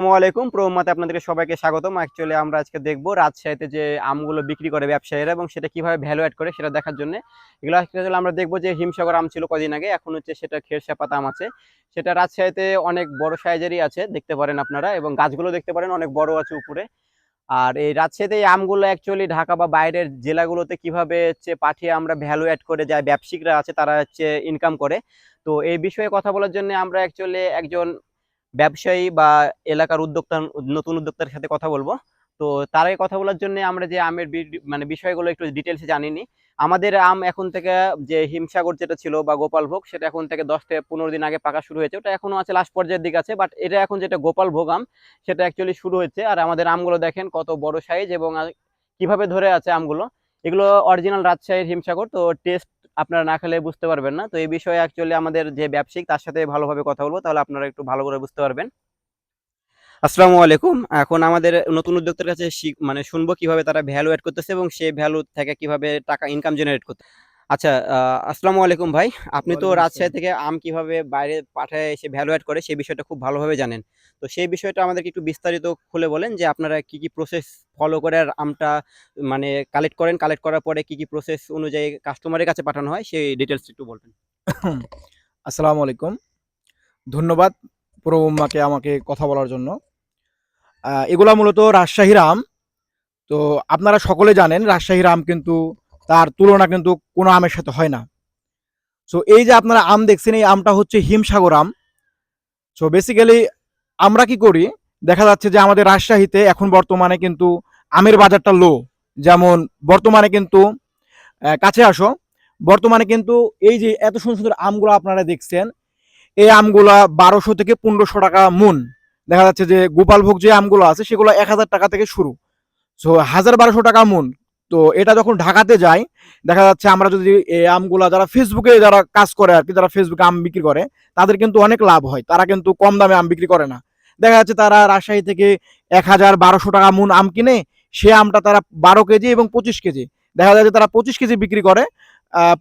আসসালামু আলাইকুম প্রোমাতে আপনাদেরকে সবাইকে স্বাগতম। অ্যাকচুয়ালি আমরা আজকে দেখব রাজশাহীতে যে আমগুলো বিক্রি করে ব্যবসায়ীরা এবং সেটা কিভাবে ভ্যালু অ্যাড করে সেটা দেখার জন্য। এগুলো অ্যাকচুয়ালি আমরা দেখব যে হিমসাগর আম ছিল কদিন আগে, এখন হচ্ছে সেটা খেরসাপাত আম আছে। সেটা রাজশাহীতে অনেক বড় সাইজেরই আছে, দেখতে পারেন আপনারা, এবং গাছগুলো দেখতে পারেন অনেক বড় আছে উপরে। আর এই রাজশাহীতে এই আমগুলো অ্যাকচুয়ালি ঢাকা বা বাইরের জেলাগুলোতে কিভাবে হচ্ছে পাঠিয়ে আমরা ভ্যালু অ্যাড করে যায় ব্যবসায়িকরা আছে তারা হচ্ছে ইনকাম করে। তো এই বিষয়ে কথা বলার জন্য আমরা অ্যাকচুয়ালি একজন ব্যবসায়ী বা এলাকার উদ্যোক্তা, নতুন উদ্যোক্তার সাথে কথা বলবো। তো তার আগে কথা বলার জন্য আমরা যে আমের মানে বিষয়গুলো একটু ডিটেলসে জানিনি। আমাদের আম এখন থেকে, যে হিমসাগর যেটা ছিল বা গোপালভোগ, সেটা এখন থেকে 10 থেকে 15 দিন আগে পাকা শুরু হয়েছে, ওটা এখনো আছে, লাস্ট পর্যায়ের দিকে আছে। বাট এটা এখন যেটা গোপালভোগ আম, সেটা অ্যাকচুয়ালি শুরু হচ্ছে। আর আমাদের আমগুলো দেখেন কত বড় সাইজ এবং কিভাবে ধরে আছে আমগুলো। এগুলো অরিজিনাল রাজশাহীর হিমসাগর, তো টেস্ট আপনারা না খেলে বুঝতে পারবেন না। তো এই বিষয়ে অ্যাকচুয়ালি আমাদের যে ব্যবসায়িক তার সাথে ভালোভাবে কথা বলবো, তাহলে আপনারা একটু ভালো করে বুঝতে পারবেন। আসসালামু আলাইকুম। এখন আমাদের নতুন উদ্যোক্তার কাছে মানে শুনবো কিভাবে তারা ভ্যালু এড করতেছে এবং সেই ভ্যালু থেকে কিভাবে টাকা ইনকাম জেনারেট করতে। আচ্ছা, আসসালামু আলাইকুম ভাই। আপনি তো ওয়ালাইকুম রাজশাহী আসসালাম। থেকে আম কিভাবে বাইরে পাঠায় এসে ভ্যালু এড করে সেই বিষয়টা খুব ভালোভাবে জানেন। তো সেই বিষয়টা আমাদেরকে একটু বিস্তারিত খুলে বলেন যে আপনারা কি কি প্রসেস ফলো করে আর আমটা মানে কালেক্ট করেন, কালেক্ট করার পরে কি কি প্রসেস অনুযায়ী কাস্টমারের কাছে পাঠানো হয় সেই ডিটেলস একটু বলবেন। আসসালামু আলাইকুম। ধন্যবাদ পুরো উম্মাকে আমাকে কথা বলার জন্য। এগুলা মূলত রাজশাহীর আম। তো আপনারা সকলে জানেন রাজশাহীর আম কিন্তু তার তুলনা কিন্তু কোনো আমের সাথে হয় না। সো এই যে আপনারা আম দেখছেন এই আমটা হচ্ছে হিমসাগর আম। সো বেসিক্যালি আমরা কি করি, দেখা যাচ্ছে যে আমাদের রাজশাহীতে এখন বর্তমানে কিন্তু আমের বাজারটা লো। যেমন বর্তমানে কিন্তু কাছে আসো, বর্তমানে কিন্তু এই যে এত সুন্দর সুন্দর আমগুলো আপনারা দেখছেন, এই আমগুলা 1200 থেকে 1500 টাকা মন। দেখা যাচ্ছে যে গোপালভোগ যে আমগুলো আছে সেগুলো 1000 টাকা থেকে শুরু। সো 1200 টাকা মন। তো এটা যখন ঢাকাতে যায়, দেখা যাচ্ছে আমরা যদি এই আমগুলা যারা ফেসবুকে যারা কাজ করে আর কি, যারা ফেসবুকে আম বিক্রি করে, তাদের কিন্তু অনেক লাভ হয়, তারা কিন্তু কম দামে আম বিক্রি করে না। দেখা যাচ্ছে তারা রাজশাহী থেকে 1000-1200 টাকা মন আম কিনে, সে আমটা তারা 12 কেজি এবং 25 কেজি, দেখা যায় যে তারা 25 কেজি বিক্রি করে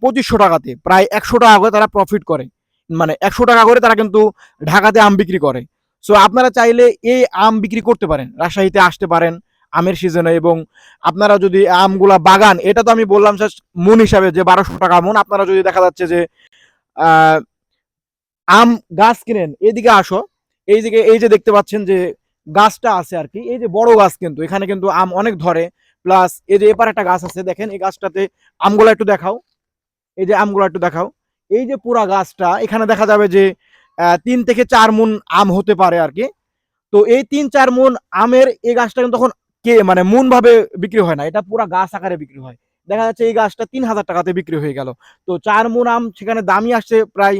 2500 টাকাতে, প্রায় 100 টাকা করে তারা প্রফিট করে। মানে 100 টাকা করে তারা কিন্তু ঢাকাতে আম বিক্রি করে। সো আপনারা চাইলে এই আম বিক্রি করতে পারেন, রাজশাহীতে আসতে পারেন আমের সিজনে। এবং আপনারা যদি আমগুলা বাগান, এটা তো আমি বললাম জাস্ট মন হিসাবে যে 1200 টাকা মন, আপনারা যদি দেখা যাচ্ছে যে আহ, আম গাছ কিনেন, এদিকে আসো, এই দিকে এই যে দেখতে পাচ্ছেন যে গাছটা আছে আর কি, এই যে বড় গাছ, কিন্তু এখানে কিন্তু আম অনেক ধরে। প্লাস এই যে এপার একটা গাছ আছে, দেখেন এই গাছটাতে আমগুলা একটু দেখাও, এই যে আমগুলো একটু দেখাও, এই যে পুরা গাছটা, এখানে দেখা যাবে যে 3 থেকে 4 মন আম হতে পারে আর কি। তো এই 3-4 মন আমের এই গাছটা কিন্তু তখন কে মানে মন ভাবে বিক্রি হয় না, এটা পুরা গাছ আকারে বিক্রি হয়। দেখা যাচ্ছে এই গাছটা 3000 টাকাতে বিক্রি হয়ে গেল। তো 4 মন আম সেখানে দামই আসছে প্রায়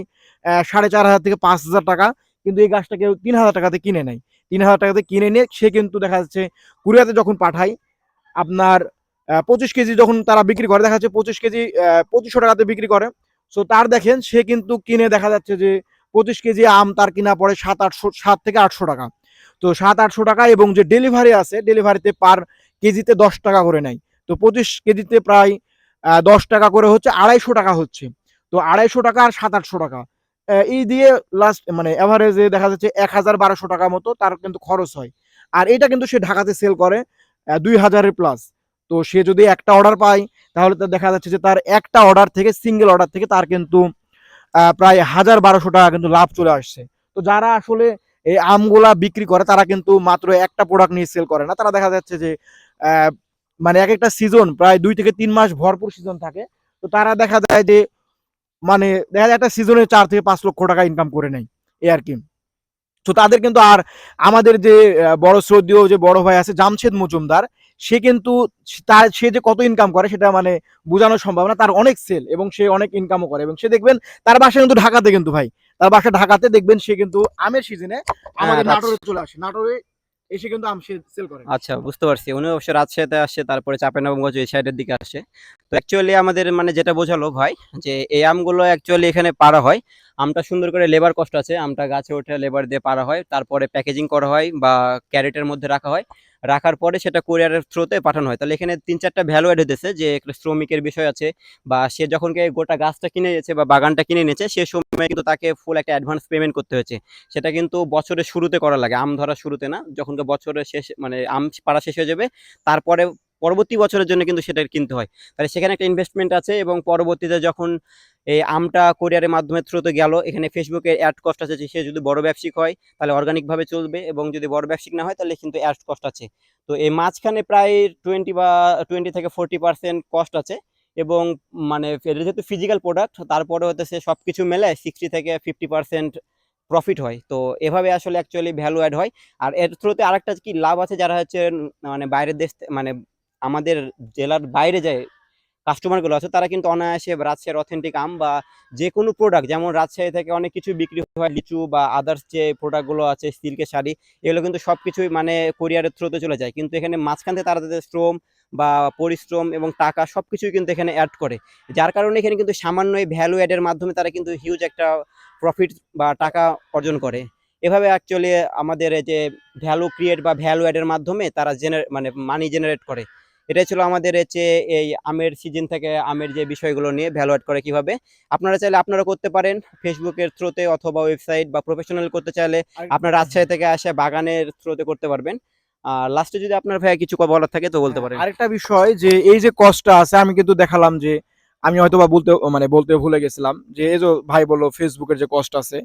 4500 থেকে 5000 টাকা। কিন্তু এই গাছটা কেউ 3000 টাকাতে কিনে নেয়। 3000 টাকাতে কিনে নিয়ে সে কিন্তু দেখা যাচ্ছে কুরিয়াতে যখন পাঠায়, আপনার 25 কেজি যখন তারা বিক্রি করে, দেখা যাচ্ছে 25 কেজি 2500 টাকাতে বিক্রি করে। সো তার দেখেন সে কিন্তু কিনে, দেখা যাচ্ছে যে 25 কেজি আম তার কিনা পড়ে 700 থেকে 800 টাকা। তো 700-800 টাকা, এবং যে ডেলিভারি আছে, ডেলিভারিতে পার কেজিতে 10 টাকা করে নেয়। তো 25 কেজিতে প্রায় 10 টাকা করে হচ্ছে 250 টাকা হচ্ছে। তো 250 টাকা আর 700-800 টাকা, এই দিয়ে লাস্ট মানে এভারেজে দেখা যাচ্ছে 1000-1200 টাকা মতো তার কিন্তু খরচ হয়। আর এটা কিন্তু সে ঢাকাতে সেল করে 2000-এর প্লাস। তো সে যদি একটা অর্ডার পায়, তাহলে তো দেখা যাচ্ছে যে তার একটা অর্ডার থেকে, সিঙ্গেল অর্ডার থেকে তার কিন্তু প্রায় 1000-1200 টাকা কিন্তু লাভ চলে আসছে। তো যারা আসলে এই আমগুলা বিক্রি করে, তারা কিন্তু মাত্র একটা প্রোডাক্ট নিয়ে সেল করে না, তারা দেখা যাচ্ছে যে আহ, মানে এক একটা সিজন প্রায় 2 থেকে 3 মাস ভরপুর সিজন থাকে। তো তারা দেখা যায় যে মানে দেখা যায় একটা সিজনে 4 থেকে 5 লক্ষ টাকা ইনকাম করে নেয়, এই আর কি। তো তাদের কিন্তু আর আমাদের যে বড় শ্রদ্ধেয় যে বড় ভাই আছে জামশেদ মজুমদার, সে কিন্তু তার সে যে কত ইনকাম করে সেটা মানে বোঝানো সম্ভব না। তার অনেক সেল এবং সে অনেক ইনকামও করে, এবং সে দেখবেন তার বাসা কিন্তু ঢাকাতে, কিন্তু ভাই তার বাসা ঢাকাতে, দেখবেন সে কিন্তু আমের সিজনে আমাদের রাজ নাটোরে চলে আসে, নাটোরে এসে কিন্তু আম সেল করে। আচ্ছা, বুঝতে পারছি। উনি অবশ্য রাজশাহীতে আসছে, তারপরে চাঁপাইনবাবগঞ্জ এই সাইডের দিকে আসে। তো অ্যাকচুয়ালি আমাদের মানে যেটা বোঝালো ভাই, যে এই আমগুলো অ্যাকচুয়ালি এখানে পাড়া হয়। আমটা সুন্দর করে লেবার কষ্ট আছে, আমটা গাছে ওঠে লেবার দিয়ে পাড়া হয়, তারপরে প্যাকেজিং করা হয় বা ক্যারেটের মধ্যে রাখা হয়। রাখার পরে সেটা কোরিয়ারের থ্রুতে পাঠানো হয়। তাহলে এখানে ৩-৪টা ভ্যালু অ্যাড হইতেছে যে একটা শ্রমিকের বিষয় আছে বা সে যখন গোটা গাছটা কিনে নিয়েছে বা বাগানটা কিনে নিয়েছে সে সময় কিন্তু তাকে ফুল একটা অ্যাডভান্স পেমেন্ট করতে হয়েছে। সেটা কিন্তু বছরের শুরুতে করা লাগে, আম ধরার শুরুতে না, যখন বছরের শেষ মানে আম পাড়া শেষ হয়ে যাবে তারপরে পরবর্তী বছরের জন্য কিন্তু সেটা কিনতে হয়। তাহলে সেখানে একটা ইনভেস্টমেন্ট আছে এবং পরবর্তীতে যখন এই আমটা কোরিয়ারের মাধ্যমে থ্রুতে গেল, এখানে ফেসবুকে অ্যাড কস্ট আছে যে সে যদি বড় ব্যবসায়িক হয় তাহলে অর্গানিকভাবে চলবে এবং যদি বড় ব্যবসায়িক না হয় তাহলে কিন্তু অ্যাড কস্ট আছে। তো এই মাঝখানে প্রায় 20 থেকে 40% কস্ট আছে এবং মানে এটা যেহেতু ফিজিক্যাল প্রোডাক্ট তারপরে হতেছে সব কিছু মেলে 60 থেকে 50% প্রফিট হয়। তো এভাবে আসলে অ্যাকচুয়ালি ভ্যালু অ্যাড হয়। আর এর থ্রুতে আরেকটা কি লাভ আছে, যারা হচ্ছে মানে বাইরের দেশ মানে আমাদের জেলার বাইরে যায় কাস্টমারগুলো আছে তারা কিন্তু অনায়াসে রাজশাহীর অথেন্টিক আম বা যে কোনো প্রোডাক্ট, যেমন রাজশাহী থেকে অনেক কিছু বিক্রি হয় লিচু বা আদার্স যে প্রোডাক্টগুলো আছে সিল্কের শাড়ি, এগুলো কিন্তু সব কিছুই মানে কোরিয়ারের থ্রুতে চলে যায়। কিন্তু এখানে মাঝখান থেকে তারা তাদের শ্রম বা পরিশ্রম এবং টাকা সব কিছুই কিন্তু এখানে অ্যাড করে, যার কারণে এখানে কিন্তু সামান্য এই ভ্যালু অ্যাডের মাধ্যমে তারা কিন্তু হিউজ একটা প্রফিট বা টাকা অর্জন করে। এভাবে অ্যাকচুয়ালি আমাদের এই যে ভ্যালু ক্রিয়েট বা ভ্যালু অ্যাডের মাধ্যমে তারা মানে মানি জেনারেট করে। এটাই ছিল আমাদের হচ্ছে এই আমের সিজন থেকে আমের যে বিষয়গুলো নিয়ে ভ্যালু অ্যাড করে কিভাবে। আপনারা চাইলে আপনারা করতে পারেন ফেসবুকের থ্রুতে অথবা ওয়েবসাইট বা প্রফেশনাল করতে চাইলে আপনার রাজশাহী থেকে আসে বাগানের থ্রুতে করতে পারবেন। আর লাস্টে যদি আপনার ভাইয়া কিছু বলার থাকে তো বলতে পারেন। আরেকটা বিষয় যে এই যে কষ্টটা আছে আমি কিন্তু দেখালাম যে আমি হয়তো বা বলতে ভুলে গেছিলাম যে এই যে ভাই বললো ফেসবুকের যে কষ্ট আছে,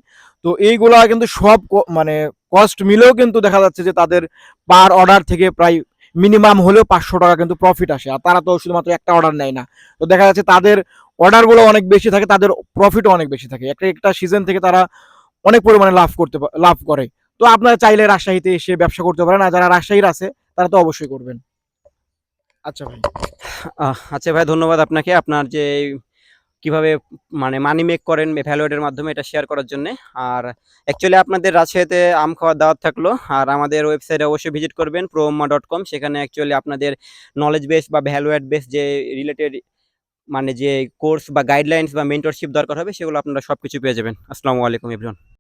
তো এইগুলা কিন্তু সব মানে কস্ট মিলেও কিন্তু দেখা যাচ্ছে যে তাদের পার অর্ডার থেকে প্রায় মিনিমাম হলেও 500 টাকা কিন্তু প্রফিট আসে। আর তারা তো শুধুমাত্র একটা অর্ডার নেয় না, তো দেখা যাচ্ছে তাদের অর্ডারগুলো অনেক বেশি থাকে, তাদের প্রফিটও অনেক বেশি থাকে। একটা একটা সিজন থেকে তারা অনেক পরিমাণে লাভ করে। তো আপনারা চাইলে রাজশাহীতে এসে ব্যবসা করতে পারেন, আর যারা রাজশাহীর আছে তারা তো অবশ্যই করবেন। আচ্ছা ভাই। আচ্ছা ভাই, ধন্যবাদ আপনাকে আপনার যে কিভাবে মানে মানি মেক করেন ভ্যালু এর মাধ্যমে এটা শেয়ার করার জন্য। আর অ্যাকচুয়ালি আপনাদের রাজশাহীতে আম খাওয়ার দাওয়াত থাকলো। আর আমাদের ওয়েবসাইটে অবশ্যই ভিজিট করবেন proumma.com, সেখানে অ্যাকচুয়ালি আপনাদের নলেজ বেস বা ভ্যালু অ্যাড বেস যে রিলেটেড মানে যে কোর্স বা গাইডলাইন্স বা মেন্টরশিপ দরকার হবে সেগুলো আপনারা সবকিছু পেয়ে যাবেন। আসসালামু আলাইকুম এভরিওয়ান।